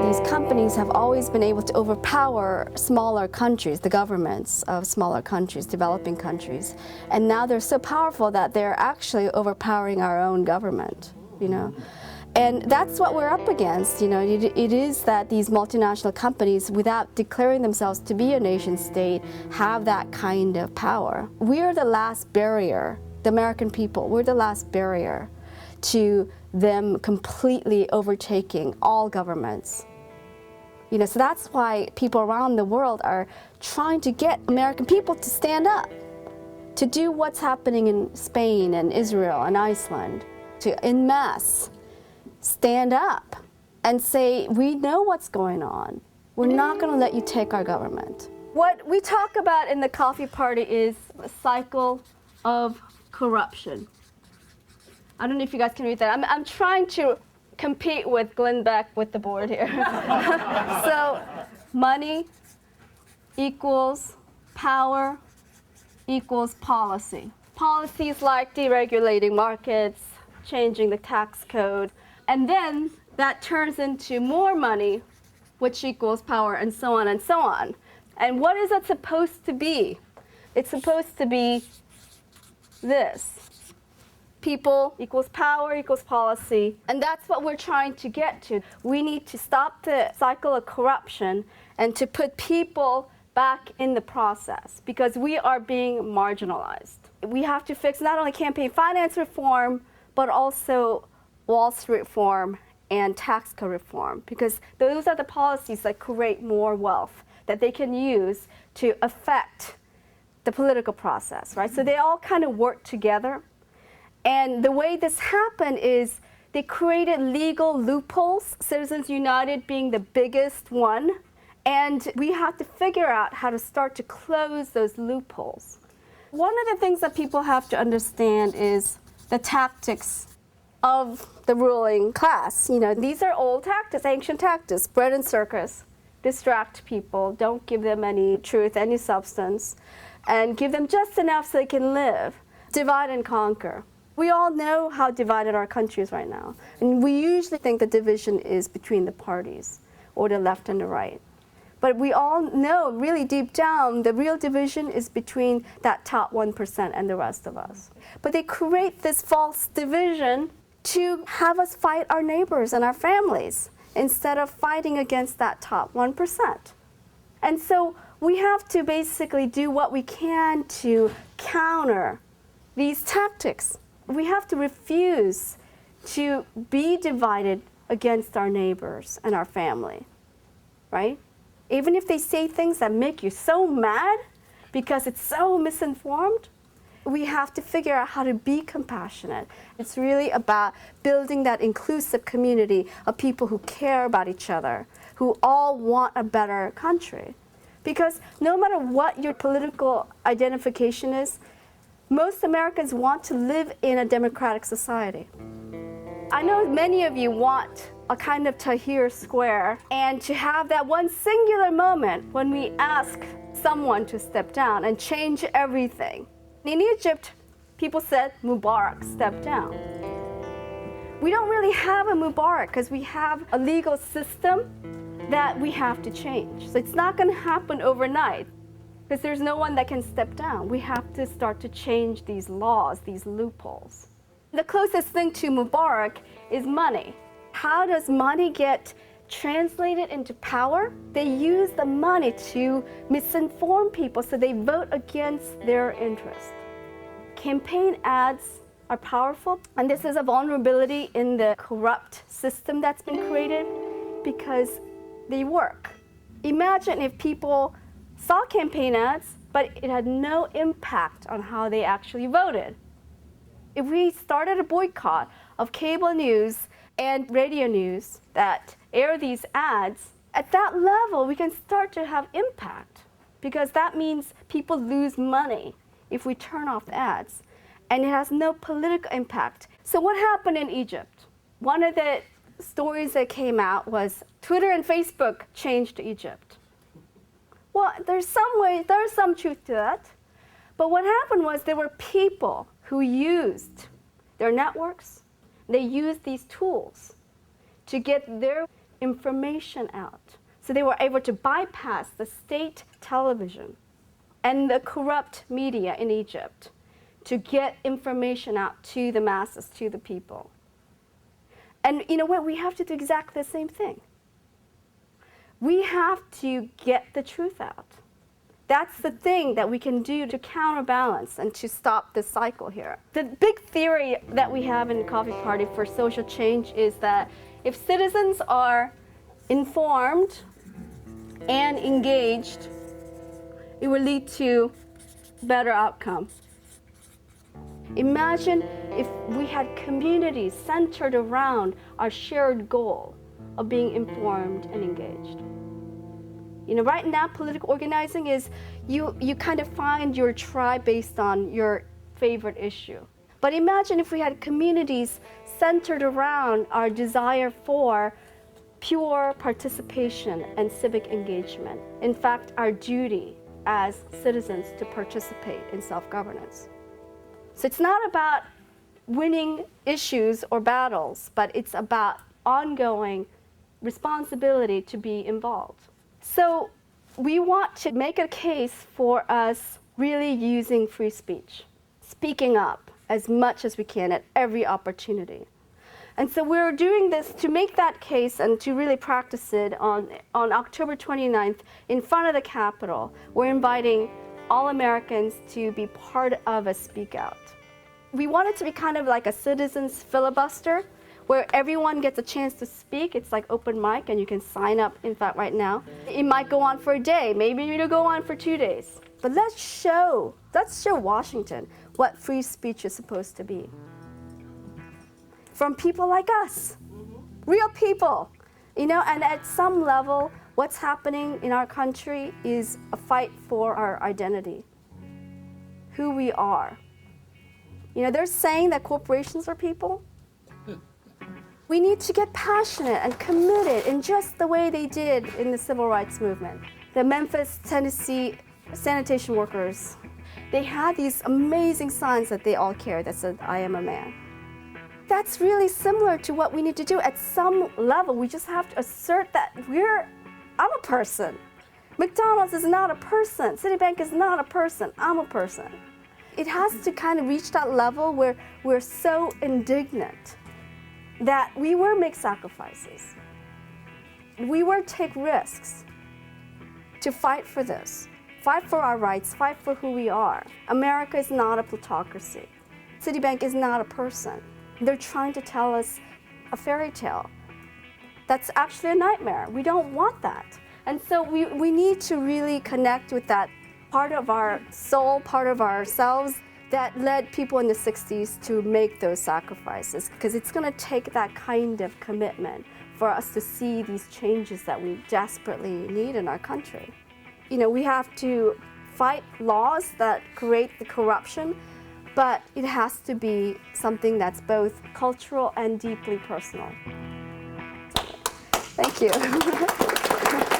these companies have always been able to overpower smaller countries, the governments of smaller countries, developing countries. And now they're so powerful that they're actually overpowering our own government, you know. And that's what we're up against, you know. It is that these multinational companies, without declaring themselves to be a nation state, have that kind of power. We are the last barrier, the American people, we're the last barrier to them completely overtaking all governments. You know, so that's why people around the world are trying to get American people to stand up, to do what's happening in Spain and Israel and Iceland, to en masse stand up and say, we know what's going on. We're not going to let you take our government. What we talk about in the coffee party is a cycle of corruption. I don't know if you guys can read that. I'm trying to compete with Glenn Beck with the board here. So money equals power equals policy. Policies like deregulating markets, changing the tax code, and then that turns into more money, which equals power, and so on and so on. And what is it supposed to be? It's supposed to be this. People equals power equals policy. And that's what we're trying to get to. We need to stop the cycle of corruption and to put people back in the process because we are being marginalized. We have to fix not only campaign finance reform, but also Wall Street reform and tax code reform, because those are the policies that create more wealth that they can use to affect the political process, right? So they all kind of work together. And the way this happened is they created legal loopholes, Citizens United being the biggest one, and we have to figure out how to start to close those loopholes. One of the things that people have to understand is the tactics of the ruling class. You know, these are old tactics, ancient tactics, bread and circus. Distract people, don't give them any truth, any substance, and give them just enough so they can live. Divide and conquer. We all know how divided our country is right now. And we usually think the division is between the parties, or the left and the right. But we all know, really deep down, the real division is between that top 1% and the rest of us. But they create this false division to have us fight our neighbors and our families instead of fighting against that top 1%. And so we have to basically do what we can to counter these tactics. We have to refuse to be divided against our neighbors and our family, right? Even if they say things that make you so mad because it's so misinformed, we have to figure out how to be compassionate. It's really about building that inclusive community of people who care about each other, who all want a better country. Because no matter what your political identification is, most Americans want to live in a democratic society. I know many of you want a kind of Tahrir Square and to have that one singular moment when we ask someone to step down and change everything. In Egypt, people said Mubarak step down. We don't really have a Mubarak because we have a legal system that we have to change. So it's not going to happen overnight because there's no one that can step down. We have to start to change these laws, these loopholes. The closest thing to Mubarak is money. How does money get translated into power? They use the money to misinform people so they vote against their interest. Campaign ads are powerful, and this is a vulnerability in the corrupt system that's been created because they work. Imagine if people saw campaign ads, but it had no impact on how they actually voted. If we started a boycott of cable news and radio news that air these ads, at that level we can start to have impact, because that means people lose money if we turn off the ads, and it has no political impact. So what happened in Egypt? One of the stories that came out was Twitter and Facebook changed Egypt. Well, there's some truth to that, but what happened was there were people who used their networks, they used these tools to get their information out. So they were able to bypass the state television and the corrupt media in Egypt to get information out to the masses, to the people. And you know what? We have to do exactly the same thing. We have to get the truth out. That's the thing that we can do to counterbalance and to stop this cycle here. The big theory that we have in the Coffee Party for social change is that if citizens are informed and engaged, it will lead to better outcome. Imagine if we had communities centered around our shared goal of being informed and engaged. You know, right now, political organizing is you kind of find your tribe based on your favorite issue. But imagine if we had communities centered around our desire for pure participation and civic engagement. In fact, our duty as citizens to participate in self-governance. So it's not about winning issues or battles, but it's about ongoing responsibility to be involved. So we want to make a case for us really using free speech, speaking up as much as we can at every opportunity. And so we're doing this to make that case and to really practice it on October 29th in front of the Capitol. We're inviting all Americans to be part of a Speak Out. We want it to be kind of like a citizens filibuster, where everyone gets a chance to speak. It's like open mic, and you can sign up, in fact, right now. It might go on for a day, maybe it'll go on for 2 days. But let's show Washington what free speech is supposed to be. From people like us, real people. You know, and at some level, what's happening in our country is a fight for our identity, who we are. You know, they're saying that corporations are people. We need to get passionate and committed in just the way they did in the civil rights movement. The Memphis, Tennessee sanitation workers, they had these amazing signs that they all carried that said, "I am a man." That's really similar to what we need to do at some level. We just have to assert that I'm a person. McDonald's is not a person. Citibank is not a person. I'm a person. It has to kind of reach that level where we're so indignant that we will make sacrifices. We will take risks to fight for this, fight for our rights, fight for who we are. America is not a plutocracy. Citibank is not a person. They're trying to tell us a fairy tale. That's actually a nightmare. We don't want that. And so we need to really connect with that part of our soul, part of ourselves that led people in the 60s to make those sacrifices, because it's going to take that kind of commitment for us to see these changes that we desperately need in our country. You know, we have to fight laws that create the corruption, but it has to be something that's both cultural and deeply personal. Thank you.